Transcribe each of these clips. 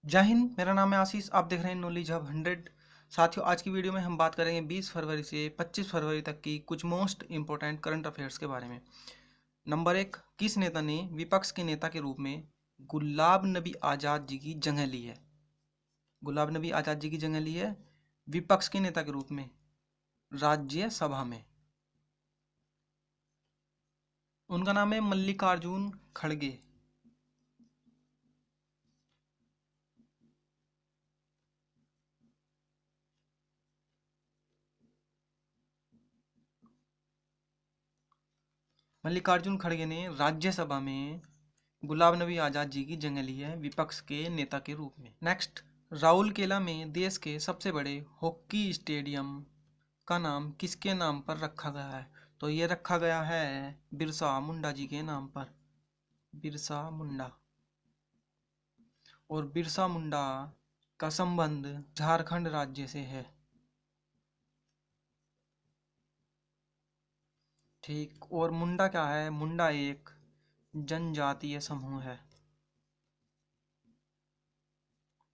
जय हिंद। मेरा नाम है आशीष। आप देख रहे हैं नॉलेज हब 100। साथियों, आज की वीडियो में हम बात करेंगे 20 फरवरी से 25 फरवरी तक की कुछ मोस्ट इंपॉर्टेंट करंट अफेयर्स के बारे में। नंबर 1, किस नेता ने विपक्ष के नेता के रूप में गुलाब नबी आज़ाद जी की जगह ली है? गुलाब नबी आज़ाद जी की जगह ली है विपक्ष के नेता के रूप में राज्यसभा में। उनका नाम है मल्लिकार्जुन खड़गे। मल्लिकार्जुन खड़गे ने राज्यसभा में गुलाब नबी आज़ाद जी की जगह ली है विपक्ष के नेता के रूप में। नेक्स्ट, राउरकेला में देश के सबसे बड़े हॉकी स्टेडियम का नाम किसके नाम पर रखा गया है? तो ये रखा गया है बिरसा मुंडा जी के नाम पर, बिरसा मुंडा। और बिरसा मुंडा का संबंध झारखंड राज्य से है। ठीक। और मुंडा क्या है? मुंडा एक जनजातीय समूह है।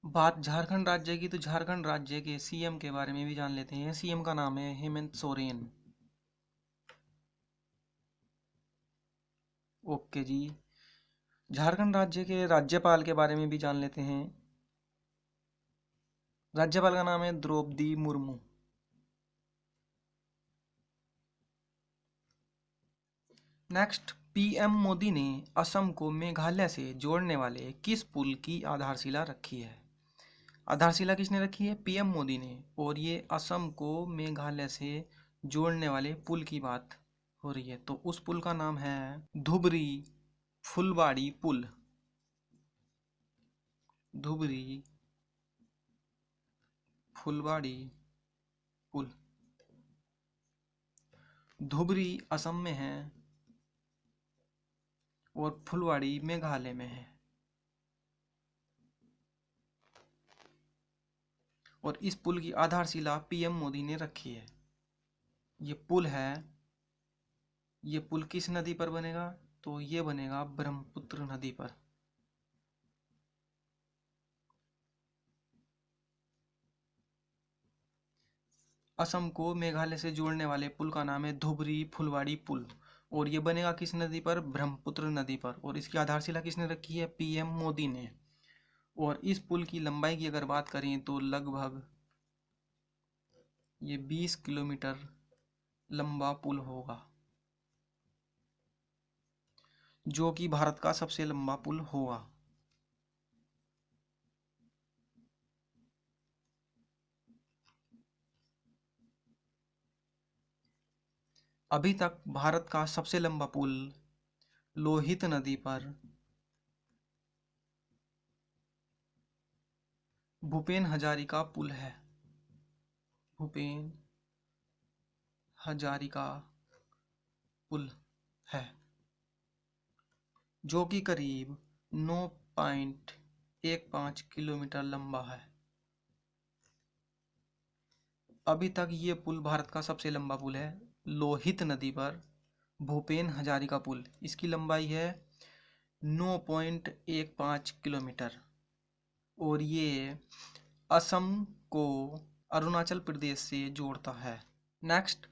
बात झारखंड राज्य की, तो झारखंड राज्य के सीएम के बारे में भी जान लेते हैं। सीएम का नाम है हेमंत सोरेन। ओके जी। झारखंड राज्य के राज्यपाल के बारे में भी जान लेते हैं। राज्यपाल का नाम है द्रौपदी मुर्मू। नेक्स्ट, पीएम मोदी ने असम को मेघालय से जोड़ने वाले किस पुल की आधारशिला रखी है? आधारशिला किसने रखी है? पीएम मोदी ने। और ये असम को मेघालय से जोड़ने वाले पुल की बात हो रही है। तो उस पुल का नाम है धुबरी फुलबाड़ी पुल। धुबरी फुलबाड़ी पुल। धुबरी असम में है और फुलबाड़ी मेघालय में है। और इस पुल की आधारशिला पीएम मोदी ने रखी है। ये पुल है, ये पुल किस नदी पर बनेगा? तो ये बनेगा ब्रह्मपुत्र नदी पर। असम को मेघालय से जोड़ने वाले पुल का नाम है धुबरी फुलबाड़ी पुल। और ये बनेगा किस नदी पर? ब्रह्मपुत्र नदी पर। और इसकी आधारशिला किसने रखी है? पीएम मोदी ने। और इस पुल की लंबाई की अगर बात करें तो लगभग ये 20 किलोमीटर लंबा पुल होगा, जो कि भारत का सबसे लंबा पुल होगा। अभी तक भारत का सबसे लंबा पुल लोहित नदी पर भूपेन हजारिका पुल है। भूपेन हजारिका पुल है, जो कि करीब 9.15 किलोमीटर लंबा है। अभी तक ये पुल भारत का सबसे लंबा पुल है, लोहित नदी पर भूपेन हजारिका पुल। इसकी लंबाई है 9.15 किलोमीटर। और ये असम को अरुणाचल प्रदेश से जोड़ता है। नेक्स्ट,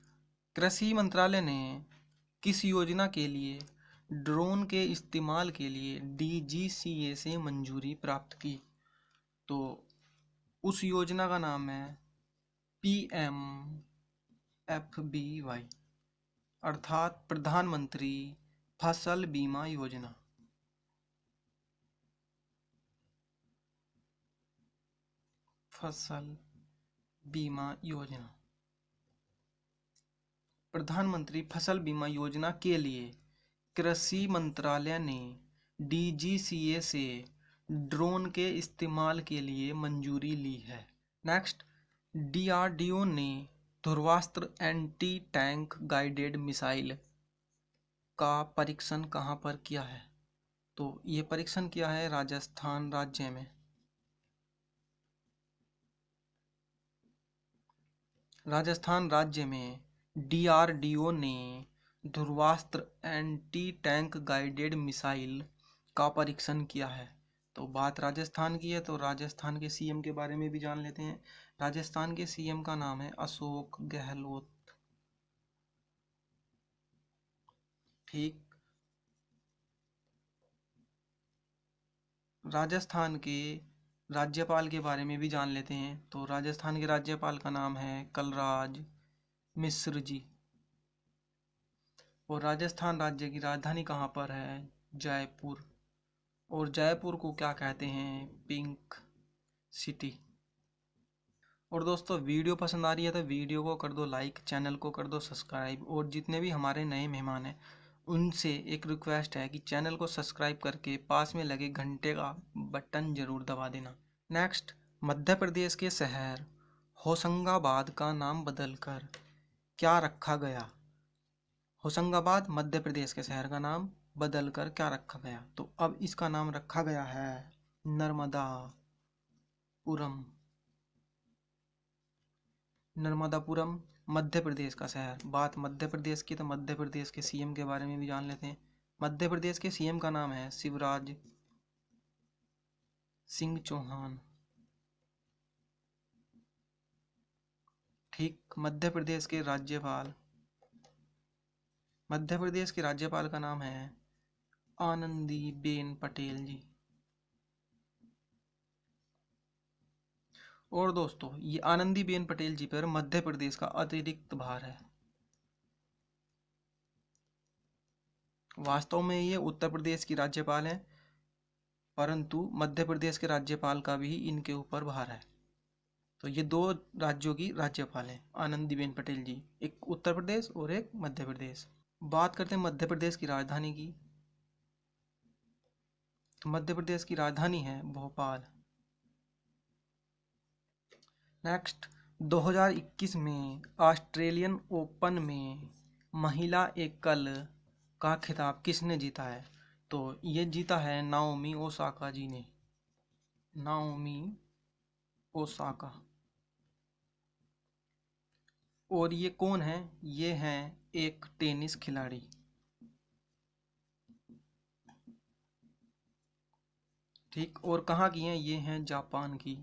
कृषि मंत्रालय ने किस योजना के लिए ड्रोन के इस्तेमाल के लिए डीजीसीए से मंजूरी प्राप्त की? तो उस योजना का नाम है PMFBY, अर्थात प्रधानमंत्री फसल बीमा योजना। फसल बीमा योजना। प्रधानमंत्री फसल बीमा योजना के लिए कृषि मंत्रालय ने डीजीसीए से ड्रोन के इस्तेमाल के लिए मंजूरी ली है। नेक्स्ट, डीआरडीओ ने Dhruvastra anti tank guided missile का परीक्षण कहाँ पर किया है? तो ये परीक्षण किया है राजस्थान राज्य में। राजस्थान राज्य में डीआरडीओ ने Dhruvastra anti tank guided missile का परीक्षण किया है। तो बात राजस्थान की है तो राजस्थान के सीएम के बारे में भी जान लेते हैं। राजस्थान के सीएम का नाम है अशोक गहलोत। ठीक। राजस्थान के राज्यपाल के बारे में भी जान लेते हैं। तो राजस्थान के राज्यपाल का नाम है कलराज मिश्र जी। और राजस्थान राज्य की राजधानी कहाँ पर है? जयपुर। और जयपुर को क्या कहते हैं? Pink city. और दोस्तों वीडियो पसंद आ रही है तो वीडियो को कर दो लाइक, चैनल को कर दो सब्सक्राइब। और जितने भी हमारे नए मेहमान हैं उनसे एक रिक्वेस्ट है कि चैनल को सब्सक्राइब करके पास में लगे घंटे का बटन जरूर दबा देना। नेक्स्ट, मध्य प्रदेश के शहर होशंगाबाद का नाम बदलकर क्या रखा गया? होशंगाबाद मध्य प्रदेश के शहर का नाम बदलकर क्या रखा गया? तो अब इसका नाम रखा गया है नर्मदापुरम। नर्मदापुरम मध्य प्रदेश का शहर। बात मध्य प्रदेश की तो मध्य प्रदेश के सीएम के बारे में भी जान लेते हैं। मध्य प्रदेश के सीएम का नाम है शिवराज सिंह चौहान। ठीक। मध्य प्रदेश के राज्यपाल का नाम है आनंदीबेन पटेल जी। और दोस्तों ये आनंदीबेन पटेल जी पर मध्य प्रदेश का अतिरिक्त भार है। वास्तव में ये उत्तर प्रदेश की राज्यपाल हैं, परंतु मध्य प्रदेश के राज्यपाल का भी इनके ऊपर भार है। तो ये दो राज्यों की राज्यपाल हैं आनंदीबेन पटेल जी, एक उत्तर प्रदेश और एक मध्य प्रदेश। बात करते हैं मध्य प्रदेश की राजधानी की। तो मध्य प्रदेश की राजधानी है भोपाल। नेक्स्ट, 2021 में ऑस्ट्रेलियन ओपन में महिला एकल का खिताब किसने जीता है? तो ये जीता है नाओमी ओसाका जी ने। Naomi Osaka. और ये कौन है? ये हैं एक टेनिस खिलाड़ी। ठीक। और कहाँ की हैं? ये हैं जापान की।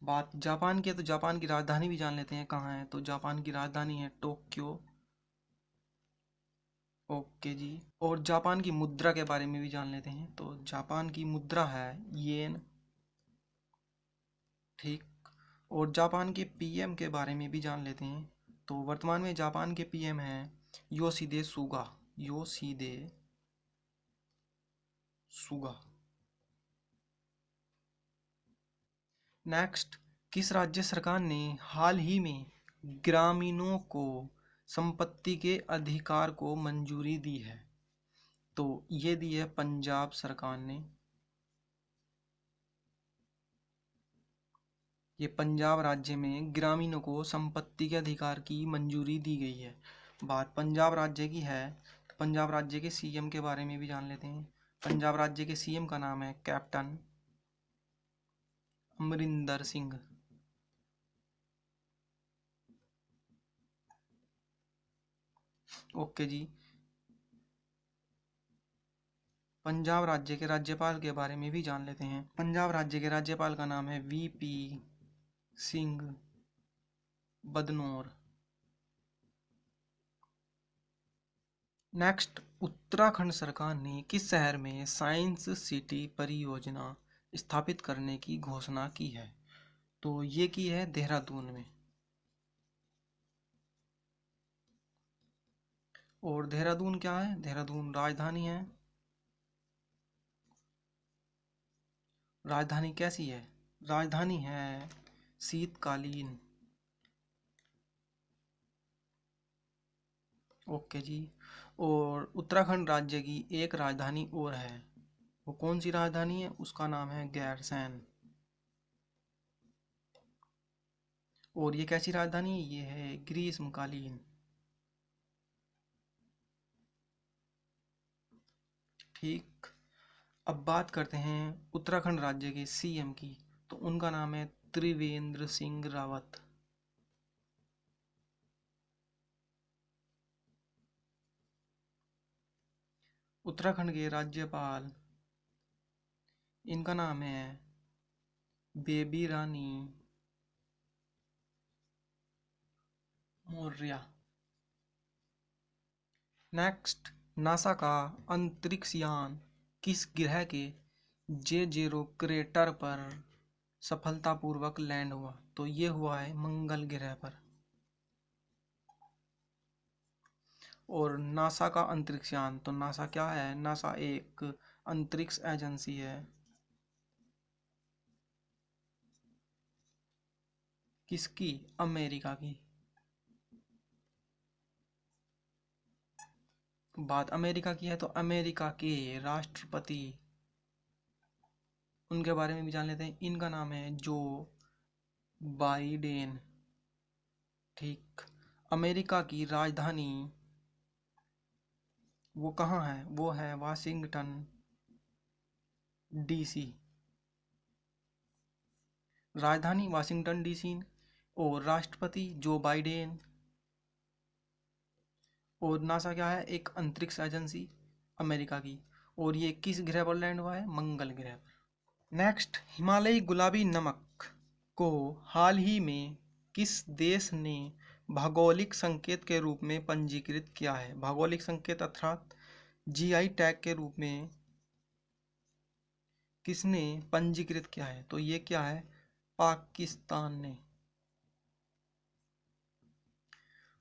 बात जापान की है तो जापान की राजधानी भी जान लेते हैं कहाँ है। तो जापान की राजधानी है टोक्यो। ओके जी। और जापान की मुद्रा के बारे में भी जान लेते हैं। तो जापान की मुद्रा है येन। ठीक। और जापान के पीएम के बारे में भी जान लेते हैं। तो वर्तमान में जापान के पीएम हैं योशिदे सुगा। योशिदे सुगा। नेक्स्ट, किस राज्य सरकार ने हाल ही में ग्रामीणों को संपत्ति के अधिकार को मंजूरी दी है? तो ये दी है पंजाब सरकार ने। ये पंजाब राज्य में ग्रामीणों को संपत्ति के अधिकार की मंजूरी दी गई है। बात पंजाब राज्य की है तो पंजाब राज्य के सीएम के बारे में भी जान लेते हैं। पंजाब राज्य के सीएम का नाम है कैप्टन अमरिंदर सिंह। ओके जी। पंजाब राज्य के राज्यपाल के बारे में भी जान लेते हैं। पंजाब राज्य के राज्यपाल का नाम है वीपी सिंह बदनौर। नेक्स्ट, उत्तराखंड सरकार ने किस शहर में साइंस सिटी परियोजना स्थापित करने की घोषणा की है? तो ये की है देहरादून में। और देहरादून क्या है? देहरादून राजधानी है। राजधानी कैसी है? राजधानी है शीतकालीन। ओके जी। और उत्तराखंड राज्य की एक राजधानी और है, वो कौन सी राजधानी है? उसका नाम है गैरसैंण। और ये कैसी राजधानी है? ये है ग्रीष्मकालीन। ठीक। अब बात करते हैं उत्तराखंड राज्य के सीएम की। तो उनका नाम है त्रिवेंद्र सिंह रावत। उत्तराखंड के राज्यपाल, इनका नाम है बेबी रानी मौर्य। नेक्स्ट, नासा का अंतरिक्ष यान किस ग्रह के J0 क्रेटर पर सफलतापूर्वक लैंड हुआ? तो ये हुआ है मंगल ग्रह पर। और नासा का अंतरिक्ष यान, तो नासा क्या है? नासा एक अंतरिक्ष एजेंसी है। किसकी? अमेरिका की। बात अमेरिका की है तो अमेरिका के राष्ट्रपति, उनके बारे में भी जान लेते हैं। इनका नाम है जो बाइडेन। ठीक। अमेरिका की राजधानी वो कहाँ है? वो है वाशिंगटन डीसी। राजधानी वाशिंगटन डीसी और राष्ट्रपति जो बाइडेन। और नासा क्या है? एक अंतरिक्ष एजेंसी अमेरिका की। और ये किस ग्रह पर लैंड हुआ है? मंगल ग्रह पर। नेक्स्ट, हिमालयी गुलाबी नमक को हाल ही में किस देश ने भौगोलिक संकेत के रूप में पंजीकृत किया है? भौगोलिक संकेत अर्थात जीआई टैग के रूप में किसने पंजीकृत किया है? तो ये क्या है? पाकिस्तान ने।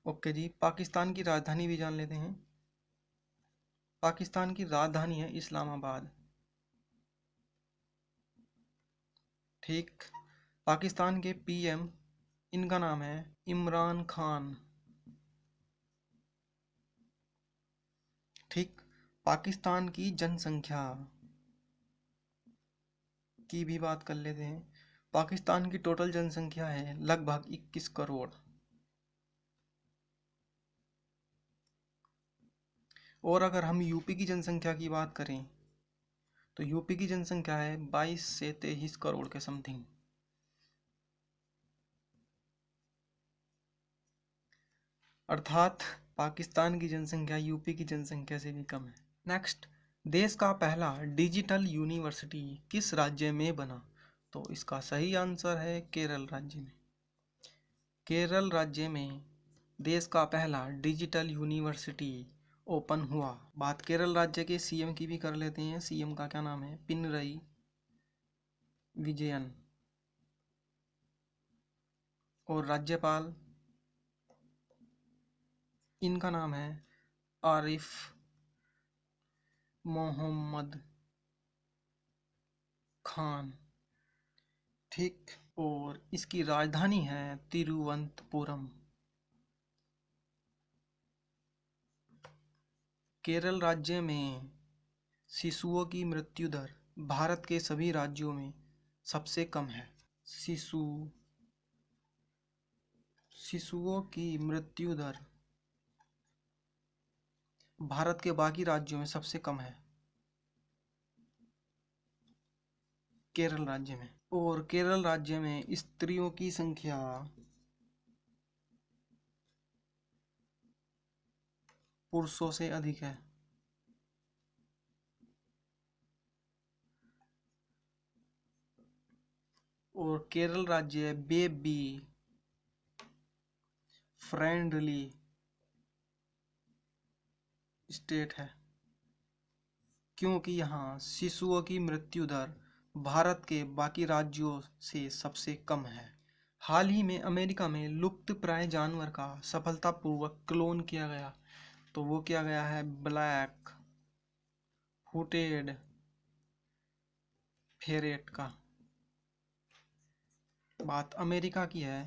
ओके जी, पाकिस्तान की राजधानी भी जान लेते हैं। पाकिस्तान की राजधानी है इस्लामाबाद। ठीक। पाकिस्तान के पीएम, इनका नाम है इमरान खान। ठीक। पाकिस्तान की जनसंख्या की भी बात कर लेते हैं। पाकिस्तान की टोटल जनसंख्या है लगभग 21 करोड़। और अगर हम यूपी की जनसंख्या की बात करें तो यूपी की जनसंख्या है 22 से 23 करोड़ के समथिंग। अर्थात पाकिस्तान की जनसंख्या यूपी की जनसंख्या से भी कम है। नेक्स्ट, देश का पहला डिजिटल यूनिवर्सिटी किस राज्य में बना? तो इसका सही आंसर है केरल राज्य में। केरल राज्य में देश का पहला डिजिटल यूनिवर्सिटी ओपन हुआ। बात केरल राज्य के सीएम की भी कर लेते हैं। सीएम का क्या नाम है? पिनरई विजयन। और राज्यपाल, इनका नाम है आरिफ मोहम्मद खान। ठीक। और इसकी राजधानी है तिरुवनंतपुरम। केरल राज्य में शिशुओं की मृत्यु दर भारत के सभी राज्यों में सबसे कम है। शिशुओं की मृत्यु दर भारत के बाकी राज्यों में सबसे कम है केरल राज्य में। और केरल राज्य में स्त्रियों की संख्या पुरुषों से अधिक है। और केरल राज्य बेबी फ्रेंडली स्टेट है क्योंकि यहाँ शिशुओं की मृत्यु दर भारत के बाकी राज्यों से सबसे कम है। हाल ही में अमेरिका में लुप्तप्राय जानवर का सफलतापूर्वक क्लोन किया गया। तो वो किया गया है ब्लैक फुटेड फेरेट का। बात अमेरिका की है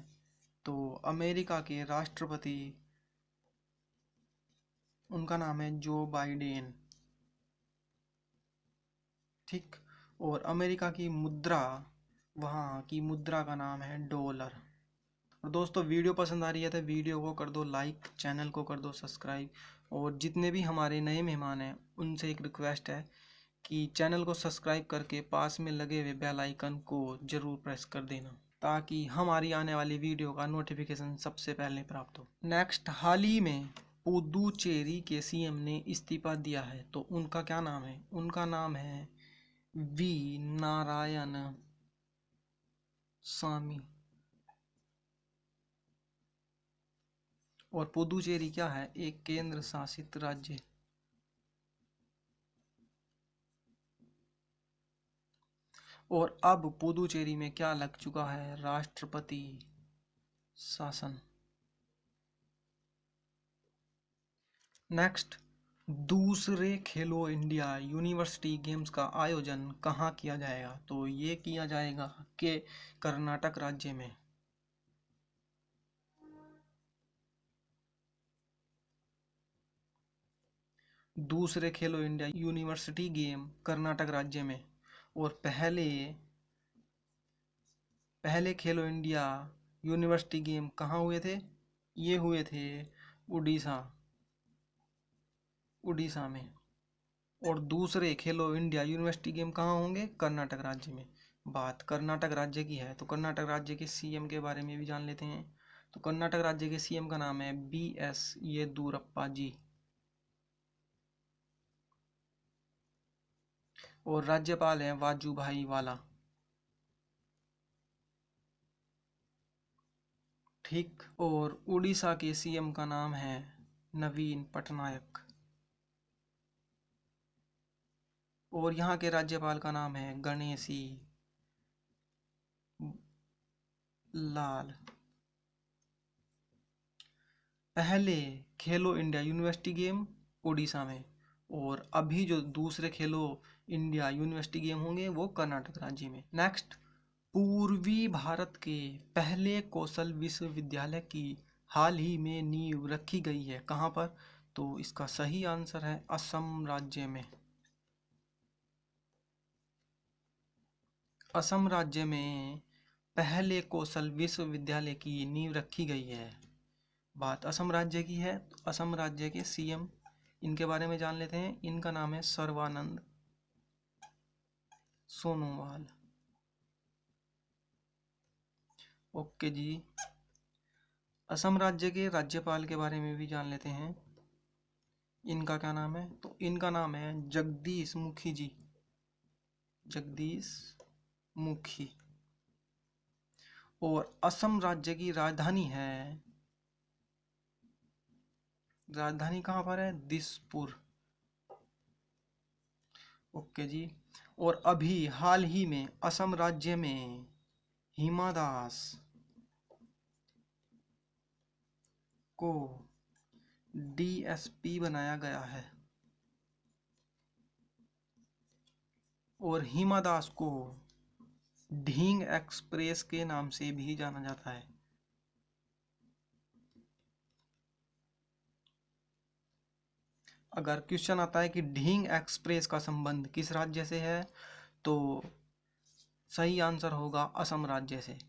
तो अमेरिका के राष्ट्रपति, उनका नाम है जो बाइडेन। ठीक। और अमेरिका की मुद्रा, वहाँ की मुद्रा का नाम है डॉलर। और दोस्तों, वीडियो पसंद आ रही है तो वीडियो को कर दो लाइक, चैनल को कर दो सब्सक्राइब। और जितने भी हमारे नए मेहमान हैं उनसे एक रिक्वेस्ट है कि चैनल को सब्सक्राइब करके पास में लगे हुए बेल आइकन को ज़रूर प्रेस कर देना ताकि हमारी आने वाली वीडियो का नोटिफिकेशन सबसे पहले प्राप्त हो। नेक्स्ट, हाल ही में पुदुचेरी के सीएम ने इस्तीफा दिया है, तो उनका क्या नाम है? उनका नाम है वी नारायण स्वामी। और पुदुचेरी क्या है? एक केंद्र शासित राज्य। और अब पुदुचेरी में क्या लग चुका है? राष्ट्रपति शासन। नेक्स्ट, दूसरे खेलो इंडिया यूनिवर्सिटी गेम्स का आयोजन कहाँ किया जाएगा? तो ये किया जाएगा के कर्नाटक राज्य में। दूसरे खेलो इंडिया यूनिवर्सिटी गेम कर्नाटक राज्य में। और पहले खेलो इंडिया यूनिवर्सिटी गेम कहाँ हुए थे? ये हुए थे उड़ीसा उड़ीसा में। और दूसरे खेलो इंडिया यूनिवर्सिटी गेम कहाँ होंगे? कर्नाटक राज्य में। बात कर्नाटक राज्य की है तो कर्नाटक राज्य के सीएम के बारे में भी जान लेते हैं। तो कर्नाटक राज्य के सीएम का नाम है BS येदुरप्पा जी। और राज्यपाल हैं वाजूभाई वाला। ठीक। और उड़ीसा के सीएम का नाम है नवीन पटनायक। और यहाँ के राज्यपाल का नाम है गणेशी लाल। पहले खेलो इंडिया यूनिवर्सिटी गेम उड़ीसा में, और अभी जो दूसरे खेलो इंडिया यूनिवर्सिटी गेम होंगे वो कर्नाटक राज्य में। नेक्स्ट, पूर्वी भारत के पहले कौशल विश्वविद्यालय की हाल ही में नींव रखी गई है कहाँ पर? तो इसका सही आंसर है असम राज्य में। असम राज्य में पहले कौशल विश्वविद्यालय की नींव रखी गई है। बात असम राज्य की है तो असम राज्य के सीएम, इनके बारे में जान लेते हैं। इनका नाम है सर्बानंद सोनोवाल। ओके जी। असम राज्य के राज्यपाल के बारे में भी जान लेते हैं। इनका क्या नाम है? तो इनका नाम है जगदीश मुखी जी। जगदीश मुखी। और असम राज्य की राजधानी कहाँ पर है? दिसपुर। ओके जी। और अभी हाल ही में असम राज्य में हिमा दास को DSP बनाया गया है। और हिमा दास को ढींग एक्सप्रेस के नाम से भी जाना जाता है। अगर क्वेश्चन आता है कि ढींग एक्सप्रेस का संबंध किस राज्य से है, तो सही आंसर होगा असम राज्य से।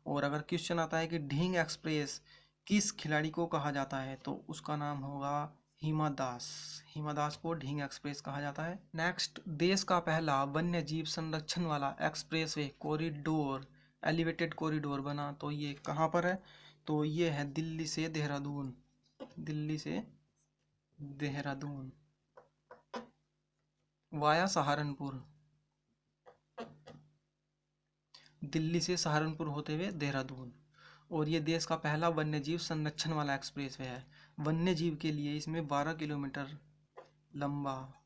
और अगर क्वेश्चन आता है कि ढींग एक्सप्रेस किस खिलाड़ी को कहा जाता है, तो उसका नाम होगा हिमा दास। हिमा दास को ढींग एक्सप्रेस कहा जाता है। नेक्स्ट, देश का पहला वन्य जीव संरक्षण वाला एक्सप्रेसवे कॉरिडोर, एलिवेटेड कॉरिडोर बना, तो ये कहाँ पर है? तो ये है दिल्ली से देहरादून। दिल्ली से देहरादून वाया सहारनपुर। दिल्ली से सहारनपुर होते हुए देहरादून। और ये देश का पहला वन्यजीव संरक्षण वाला एक्सप्रेसवे है। वन्यजीव के लिए इसमें 12 किलोमीटर लंबा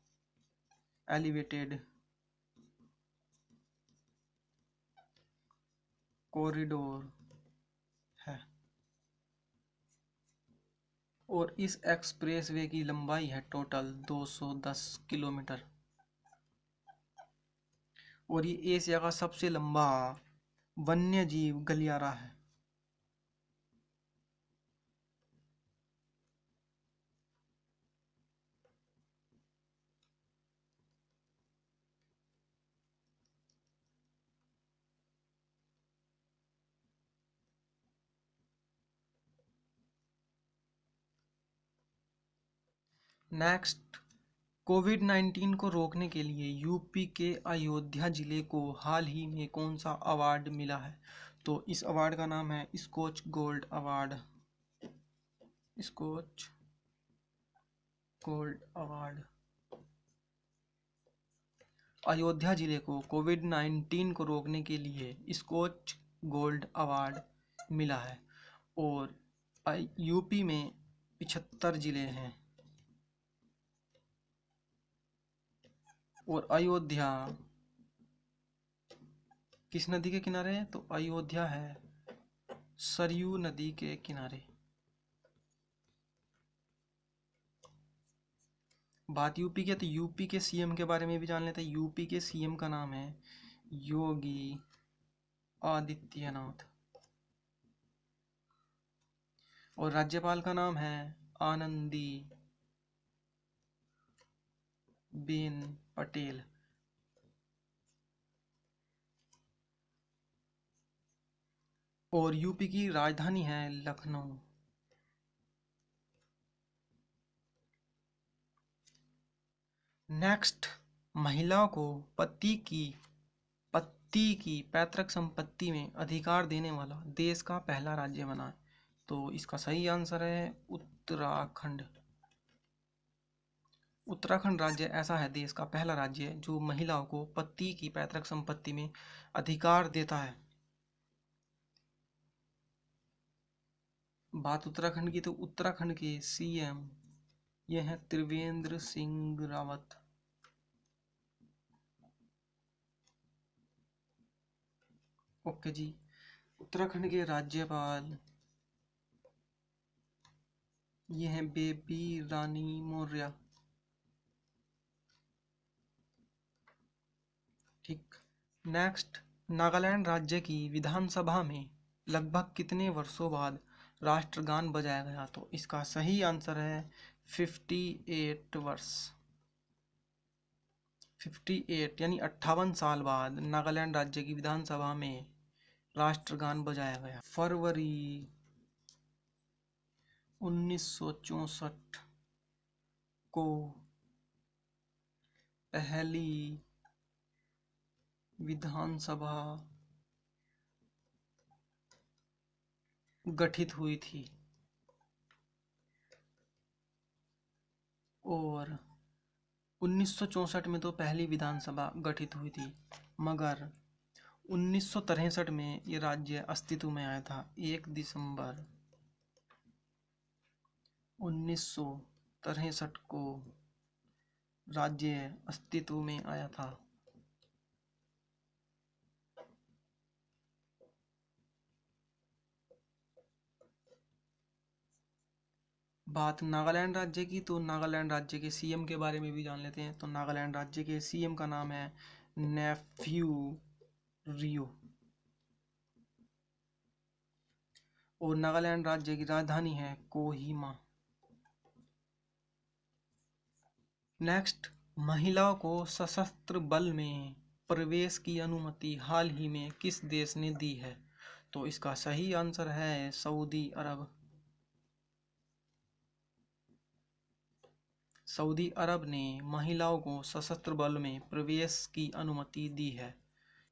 एलिवेटेड कॉरिडोर है। और इस एक्सप्रेसवे की लंबाई है टोटल 210 किलोमीटर। और ये एशिया का सबसे लंबा वन्यजीव गलियारा है। नेक्स्ट, कोविड-19 को रोकने के लिए यूपी के अयोध्या जिले को हाल ही में कौन सा अवार्ड मिला है? तो इस अवार्ड का नाम है Skoch gold award. Skoch gold award. Ayodhya जिले को कोविड-19 को रोकने के लिए स्कॉच गोल्ड अवार्ड मिला है। और यूपी में 75 जिले हैं। और अयोध्या किस नदी के किनारे है? तो अयोध्या है सरयू नदी के किनारे। बात यूपी की है तो यूपी के सीएम के बारे में भी जान लेते हैं। यूपी के सीएम का नाम है योगी आदित्यनाथ। और राज्यपाल का नाम है आनंदी बेन पटेल। और यूपी की राजधानी है लखनऊ। नेक्स्ट, महिलाओं को पति की पैतृक संपत्ति में अधिकार देने वाला देश का पहला राज्य बना है। तो इसका सही आंसर है उत्तराखंड। उत्तराखंड राज्य ऐसा है देश का पहला राज्य जो महिलाओं को पति की पैतृक संपत्ति में अधिकार देता है। बात उत्तराखंड की तो उत्तराखंड के सीएम ये हैं त्रिवेंद्र सिंह रावत। ओके जी। उत्तराखंड के राज्यपाल ये हैं बेबी रानी मौर्य। ठीक। नेक्स्ट, नागालैंड राज्य की विधानसभा में लगभग कितने वर्षों बाद राष्ट्रगान बजाया गया? तो इसका सही आंसर है 58 वर्ष। 58 यानी 58 साल बाद नागालैंड राज्य की विधानसभा में राष्ट्रगान बजाया गया। फरवरी 1964 को पहली विधानसभा गठित हुई थी। और 1964 में तो पहली विधानसभा गठित हुई थी, मगर 1963 में ये राज्य अस्तित्व में आया था। 1 दिसंबर 1963 को राज्य अस्तित्व में आया था। बात नागालैंड राज्य की तो नागालैंड राज्य के सीएम के बारे में भी जान लेते हैं। तो नागालैंड राज्य के सीएम का नाम है नेफ्यू रियो। और नागालैंड राज्य की राजधानी है कोहिमा। नेक्स्ट, महिलाओं को सशस्त्र बल में प्रवेश की अनुमति हाल ही में किस देश ने दी है? तो इसका सही आंसर है सऊदी अरब। सऊदी अरब ने महिलाओं को सशस्त्र बल में प्रवेश की अनुमति दी है।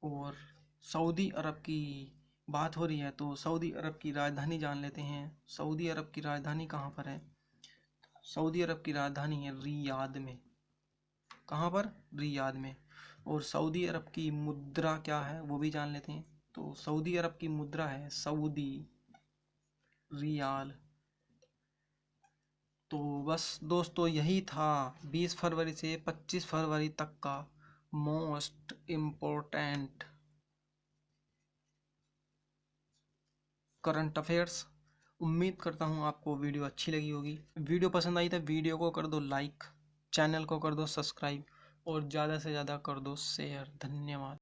और सऊदी अरब की बात हो रही है तो सऊदी अरब की राजधानी जान लेते हैं। सऊदी अरब की राजधानी कहाँ पर है? सऊदी अरब की राजधानी है रियाद में। कहाँ पर? रियाद में। और सऊदी अरब की मुद्रा क्या है वो भी जान लेते हैं। तो सऊदी अरब की मुद्रा है सऊदी रियाल। तो बस दोस्तों यही था 20 फरवरी से 25 फरवरी तक का मोस्ट इम्पोर्टेंट करंट अफेयर्स। उम्मीद करता हूँ आपको वीडियो अच्छी लगी होगी। वीडियो पसंद आई तो वीडियो को कर दो लाइक, चैनल को कर दो सब्सक्राइब और ज़्यादा से ज़्यादा कर दो शेयर। धन्यवाद।